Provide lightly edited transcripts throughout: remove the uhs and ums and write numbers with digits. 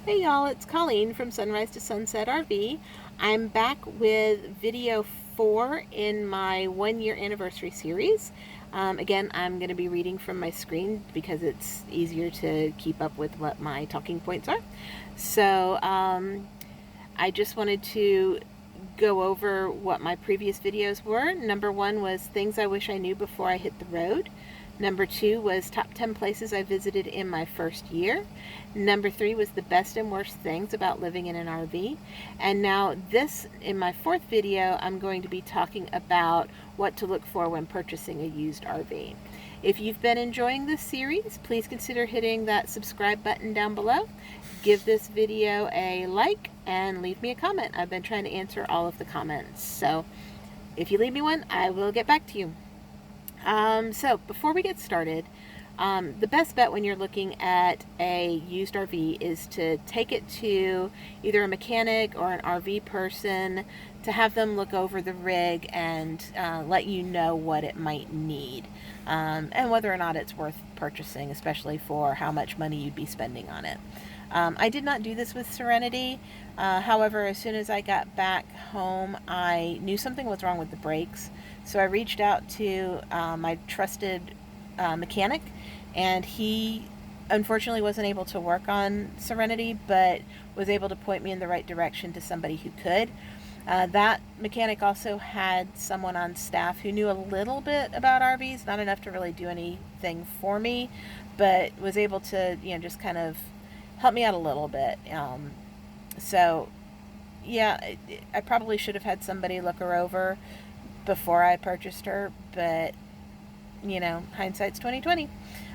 Hey y'all, it's Colleen from Sunrise to Sunset RV. I'm back with video 4 in my 1-year anniversary series. Again, I'm going to be reading from my screen because it's easier to keep up with what my talking points are. So I just wanted to go over what my previous videos were. Number 1 was things I wish I knew before I hit the road. Number 2 was top 10 places I visited in my first year. Number 3 was the best and worst things about living in an RV. And now this, in my 4th video, I'm going to be talking about what to look for when purchasing a used RV. If you've been enjoying this series, please consider hitting that subscribe button down below. Give this video a like and leave me a comment. I've been trying to answer all of the comments. So if you leave me one, I will get back to you. So before we get started, the best bet when you're looking at a used RV is to take it to either a mechanic or an RV person to have them look over the rig and let you know what it might need and whether or not it's worth purchasing, especially for how much money you'd be spending on it. I did not do this with Serenity. However, as soon as I got back home, I knew something was wrong with the brakes. So I reached out to my trusted mechanic, and he unfortunately wasn't able to work on Serenity, but was able to point me in the right direction to somebody who could. That mechanic also had someone on staff who knew a little bit about RVs, not enough to really do anything for me, but was able to, just kind of help me out a little bit. So yeah, I probably should have had somebody look her over before I purchased her, but hindsight's 2020.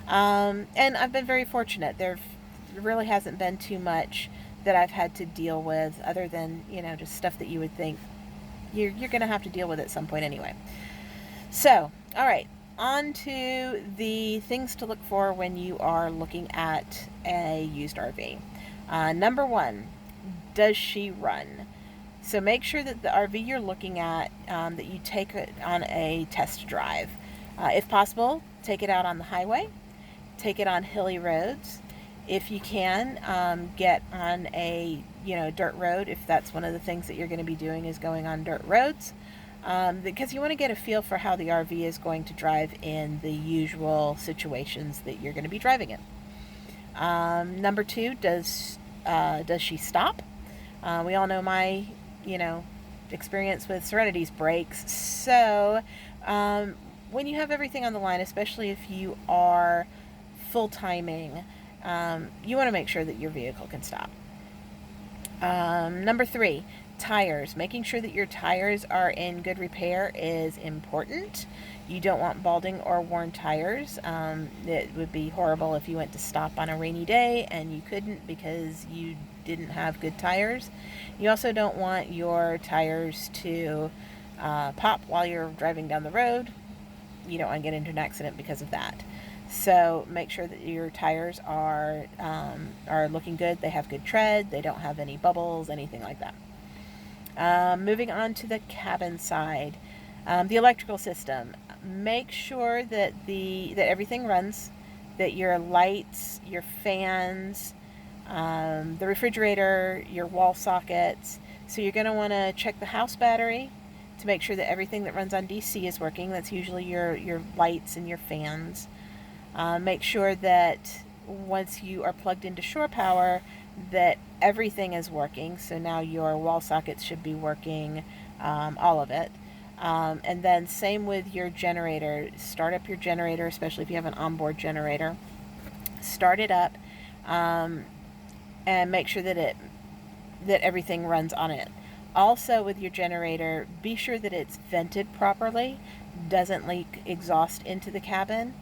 And I've been very fortunate. There really hasn't been too much that I've had to deal with other than, just stuff that you would think you're going to have to deal with at some point anyway. So, all right, on to the things to look for when you are looking at a used RV. Number 1, does she run? So make sure that the RV you're looking at, that you take it on a test drive. If possible, take it out on the highway. Take it on hilly roads. If you can, get on a dirt road, if that's one of the things that you're going to be doing is going on dirt roads. Because you want to get a feel for how the RV is going to drive in the usual situations that you're going to be driving in. Number 2, does she stop? We all know my experience with Serenity's brakes. So when you have everything on the line, especially if you are full timing, you want to make sure that your vehicle can stop. Number 3, tires. Making sure that your tires are in good repair is important. You don't want balding or worn tires. It would be horrible if you went to stop on a rainy day and you couldn't because you didn't have good tires. You also don't want your tires to pop while you're driving down the road. You don't want to get into an accident because of that. So make sure that your tires are looking good. They have good tread. They don't have any bubbles, anything like that. Moving on to the cabin side, the electrical system. Make sure that everything runs. That your lights, your fans, the refrigerator, your wall sockets. So you're going to want to check the house battery to make sure that everything that runs on DC is working. That's usually your lights and your fans. Make sure that once you are plugged into shore power, that everything is working. So now your wall sockets should be working, all of it. And then same with your generator. Start up your generator, especially if you have an onboard generator. Start it up, and make sure that everything runs on it. Also with your generator, be sure that it's vented properly, doesn't leak exhaust into the cabin.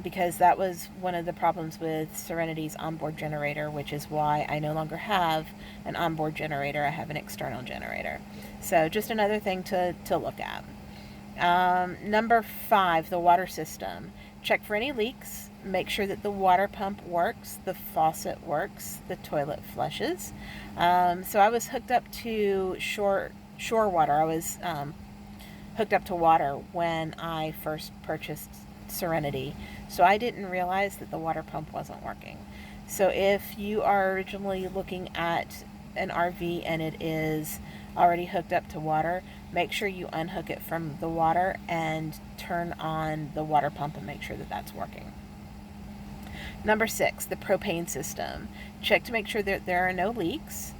Because that was one of the problems with Serenity's onboard generator, which is why I no longer have an onboard generator. I have an external generator. So just another thing to look at. Number 5, the water system. Check for any leaks. Make sure that the water pump works, the faucet works, the toilet flushes. So I was hooked up to shore water. I was hooked up to water when I first purchased Serenity, so I didn't realize that the water pump wasn't working. So if you are originally looking at an RV and it is already hooked up to water, make sure you unhook it from the water and turn on the water pump and make sure that that's working. Number 6, the propane system. Check to make sure that there are no leaks,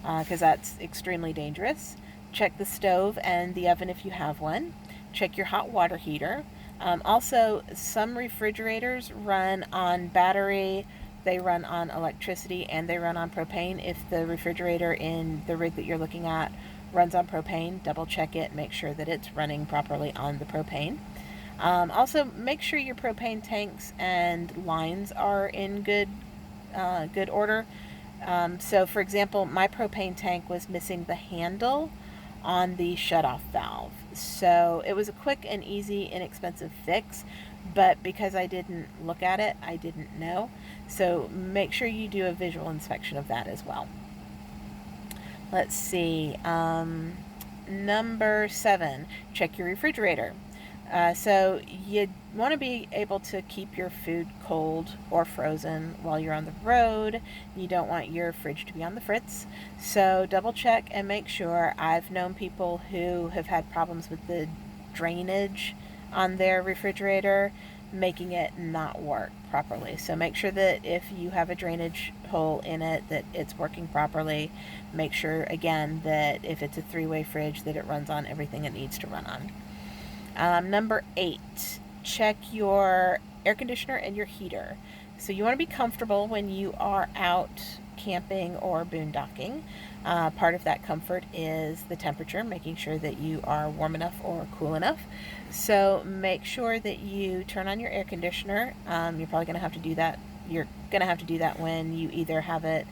because that's extremely dangerous. Check the stove and the oven if you have one. Check your hot water heater. Also, some refrigerators run on battery, they run on electricity, and they run on propane. If the refrigerator in the rig that you're looking at runs on propane, double check it, make sure that it's running properly on the propane. Also, make sure your propane tanks and lines are in good order. So, for example, my propane tank was missing the handle on the shutoff valve. So it was a quick and easy, inexpensive fix, but because I didn't look at it, I didn't know. So make sure you do a visual inspection of that as well. Let's see. Number 7, check your refrigerator. So you want to be able to keep your food cold or frozen while you're on the road. You don't want your fridge to be on the fritz. So double check and make sure. I've known people who have had problems with the drainage on their refrigerator, making it not work properly. So make sure that if you have a drainage hole in it, that it's working properly. Make sure, again, that if it's a 3-way fridge, that it runs on everything it needs to run on. Number 8, check your air conditioner and your heater. So you want to be comfortable when you are out camping or boondocking. Part of that comfort is the temperature, making sure that you are warm enough or cool enough. So make sure that you turn on your air conditioner. You're probably going to have to do that. You're going to have to do that when you either have it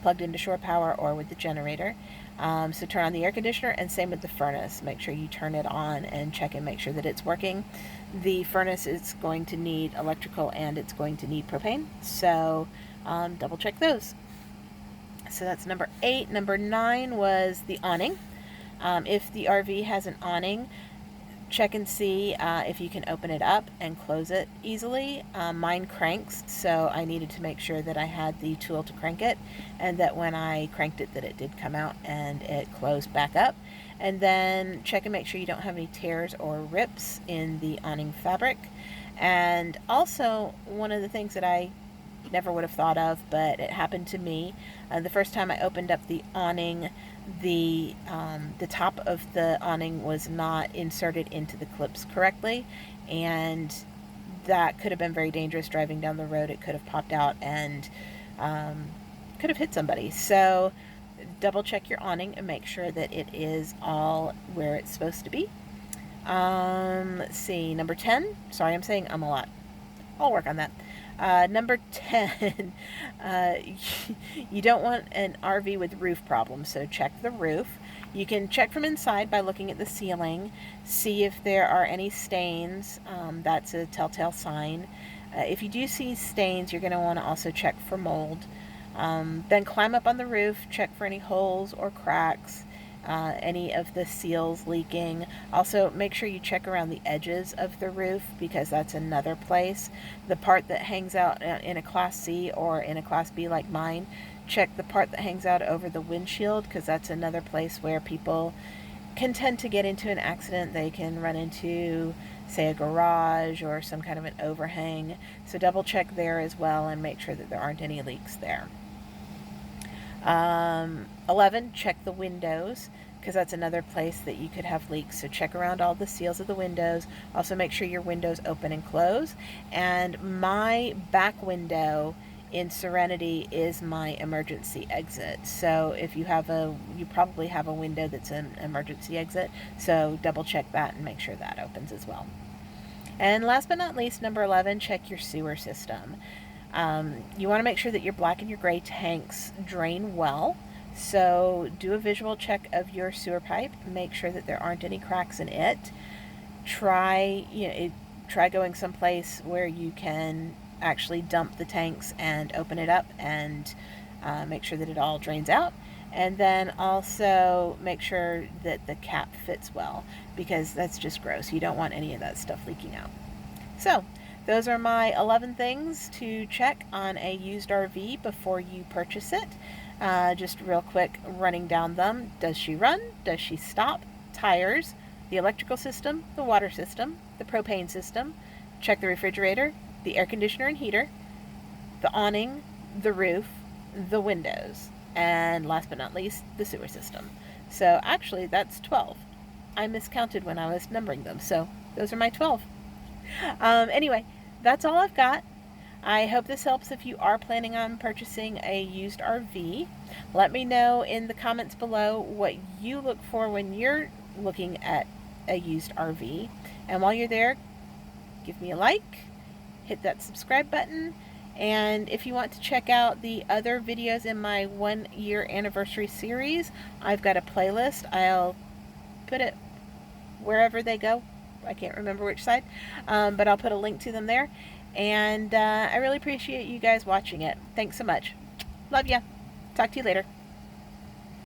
plugged into shore power or with the generator. So turn on the air conditioner, and same with the furnace. Make sure you turn it on and check and make sure that it's working. The furnace is going to need electrical and it's going to need propane, so double check those. So that's number 8. Number 9 was the awning. If the RV has an awning, check and see if you can open it up and close it easily. Mine cranks, so I needed to make sure that I had the tool to crank it, and that when I cranked it that it did come out and it closed back up. And then check and make sure you don't have any tears or rips in the awning fabric. And also, one of the things that I never would have thought of, but it happened to me. The first time I opened up the awning, the top of the awning was not inserted into the clips correctly, and that could have been very dangerous driving down the road. It could have popped out and could have hit somebody. So double check your awning and make sure that it is all where it's supposed to be. Let's see, number 10. Sorry, I'm saying a lot. I'll work on that. Number 10, you don't want an RV with roof problems, so check the roof. You can check from inside by looking at the ceiling, see if there are any stains. That's a telltale sign. If you do see stains, you're going to want to also check for mold. Then climb up on the roof, check for any holes or cracks. Any of the seals leaking. Also, make sure you check around the edges of the roof, because that's another place. The part that hangs out in a Class C or in a Class B like mine, check the part that hangs out over the windshield, because that's another place where people can tend to get into an accident. They can run into, say, a garage or some kind of an overhang. So double check there as well and make sure that there aren't any leaks there. 11, check the windows, because that's another place that you could have leaks. So check around all the seals of the windows. Also make sure your windows open and close. And my back window in Serenity is my emergency exit. So if you probably have a window that's an emergency exit. So double check that and make sure that opens as well. And last but not least, number 11, check your sewer system. You want to make sure that your black and your gray tanks drain well. So do a visual check of your sewer pipe. Make sure that there aren't any cracks in it. Try going someplace where you can actually dump the tanks and open it up and make sure that it all drains out. And then also make sure that the cap fits well, because that's just gross. You don't want any of that stuff leaking out. So those are my 11 things to check on a used RV before you purchase it. Just real quick running down them. Does she run? Does she stop? Tires, the electrical system, the water system, the propane system. Check the refrigerator, the air conditioner and heater, the awning, the roof, the windows, and last but not least, the sewer system. So actually that's 12. I miscounted when I was numbering them, so those are my 12. Anyway, that's all I've got. I hope this helps if you are planning on purchasing a used RV. Let me know in the comments below what you look for when you're looking at a used RV. And while you're there, give me a like, hit that subscribe button, and if you want to check out the other videos in my 1-year anniversary series, I've got a playlist. I'll put it wherever they go. I can't remember which side, but I'll put a link to them there. And I really appreciate you guys watching it. Thanks so much. Love ya. Talk to you later.